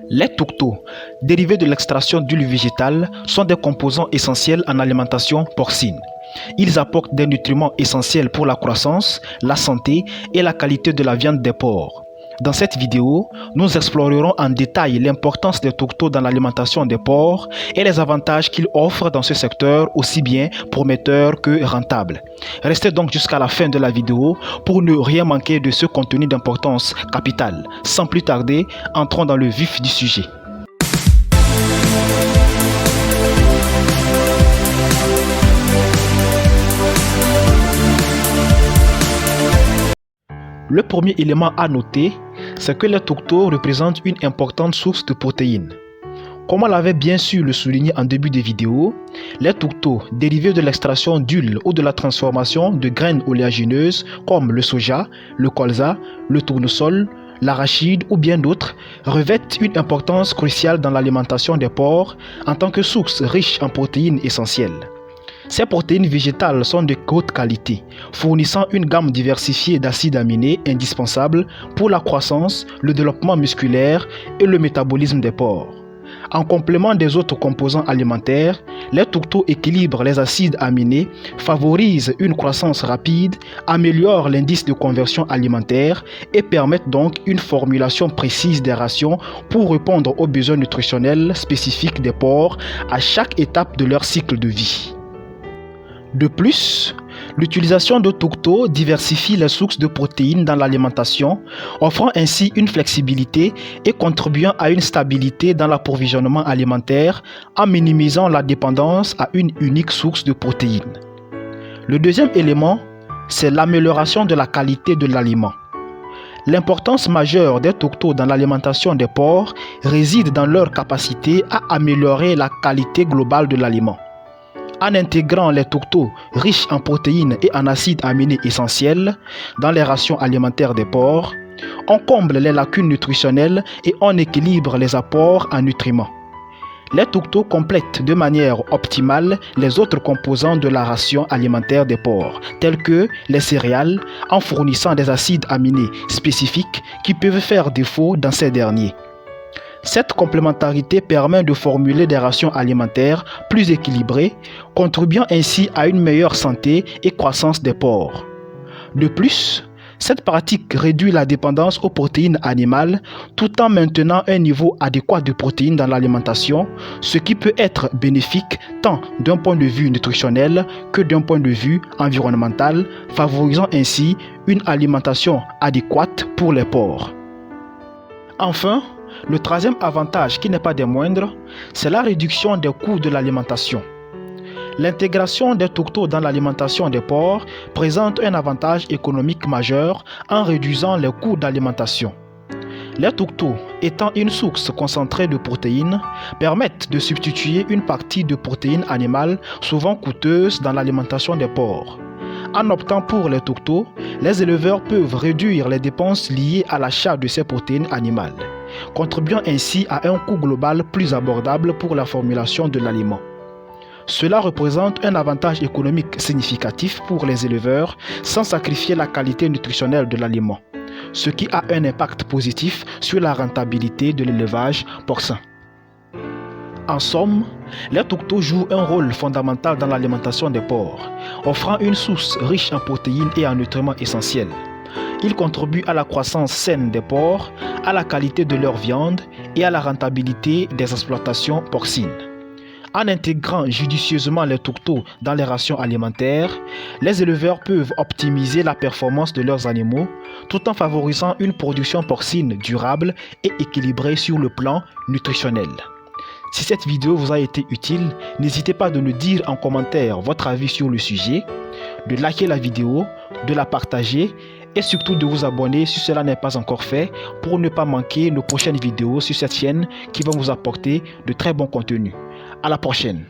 Les tourteaux, dérivés de l'extraction d'huile végétale, sont des composants essentiels en alimentation porcine. Ils apportent des nutriments essentiels pour la croissance, la santé et la qualité de la viande des porcs. Dans cette vidéo, nous explorerons en détail l'importance des tourteaux dans l'alimentation des porcs et les avantages qu'ils offrent dans ce secteur aussi bien prometteur que rentable. Restez donc jusqu'à la fin de la vidéo pour ne rien manquer de ce contenu d'importance capitale. Sans plus tarder, entrons dans le vif du sujet. Le premier élément à noter, c'est que les tourteaux représentent une importante source de protéines. Comme on l'avait bien sûr le souligné en début de vidéo, les tourteaux dérivés de l'extraction d'huile ou de la transformation de graines oléagineuses comme le soja, le colza, le tournesol, l'arachide ou bien d'autres revêtent une importance cruciale dans l'alimentation des porcs en tant que source riche en protéines essentielles. Ces protéines végétales sont de haute qualité, fournissant une gamme diversifiée d'acides aminés indispensables pour la croissance, le développement musculaire et le métabolisme des porcs. En complément des autres composants alimentaires, les tourteaux équilibrent les acides aminés, favorisent une croissance rapide, améliorent l'indice de conversion alimentaire et permettent donc une formulation précise des rations pour répondre aux besoins nutritionnels spécifiques des porcs à chaque étape de leur cycle de vie. De plus, l'utilisation de tourteaux diversifie les sources de protéines dans l'alimentation, offrant ainsi une flexibilité et contribuant à une stabilité dans l'approvisionnement alimentaire en minimisant la dépendance à une unique source de protéines. Le deuxième élément, c'est l'amélioration de la qualité de l'aliment. L'importance majeure des tourteaux dans l'alimentation des porcs réside dans leur capacité à améliorer la qualité globale de l'aliment. En intégrant les tourteaux riches en protéines et en acides aminés essentiels dans les rations alimentaires des porcs, on comble les lacunes nutritionnelles et on équilibre les apports en nutriments. Les tourteaux complètent de manière optimale les autres composants de la ration alimentaire des porcs, tels que les céréales, en fournissant des acides aminés spécifiques qui peuvent faire défaut dans ces derniers. Cette complémentarité permet de formuler des rations alimentaires plus équilibrées, contribuant ainsi à une meilleure santé et croissance des porcs. De plus, cette pratique réduit la dépendance aux protéines animales tout en maintenant un niveau adéquat de protéines dans l'alimentation, ce qui peut être bénéfique tant d'un point de vue nutritionnel que d'un point de vue environnemental, favorisant ainsi une alimentation adéquate pour les porcs. Enfin, le troisième avantage, qui n'est pas des moindres, c'est la réduction des coûts de l'alimentation. L'intégration des tourteaux dans l'alimentation des porcs présente un avantage économique majeur en réduisant les coûts d'alimentation. Les tourteaux, étant une source concentrée de protéines, permettent de substituer une partie de protéines animales souvent coûteuses dans l'alimentation des porcs. En optant pour les tourteaux, les éleveurs peuvent réduire les dépenses liées à l'achat de ces protéines animales, contribuant ainsi à un coût global plus abordable pour la formulation de l'aliment. Cela représente un avantage économique significatif pour les éleveurs sans sacrifier la qualité nutritionnelle de l'aliment, ce qui a un impact positif sur la rentabilité de l'élevage porcin. En somme, les tourteaux jouent un rôle fondamental dans l'alimentation des porcs, offrant une source riche en protéines et en nutriments essentiels. Ils contribuent à la croissance saine des porcs, à la qualité de leur viande et à la rentabilité des exploitations porcines. En intégrant judicieusement les tourteaux dans les rations alimentaires, les éleveurs peuvent optimiser la performance de leurs animaux tout en favorisant une production porcine durable et équilibrée sur le plan nutritionnel. Si cette vidéo vous a été utile, n'hésitez pas de nous dire en commentaire votre avis sur le sujet, de liker la vidéo, de la partager et surtout de vous abonner si cela n'est pas encore fait pour ne pas manquer nos prochaines vidéos sur cette chaîne qui vont vous apporter de très bons contenus. À la prochaine.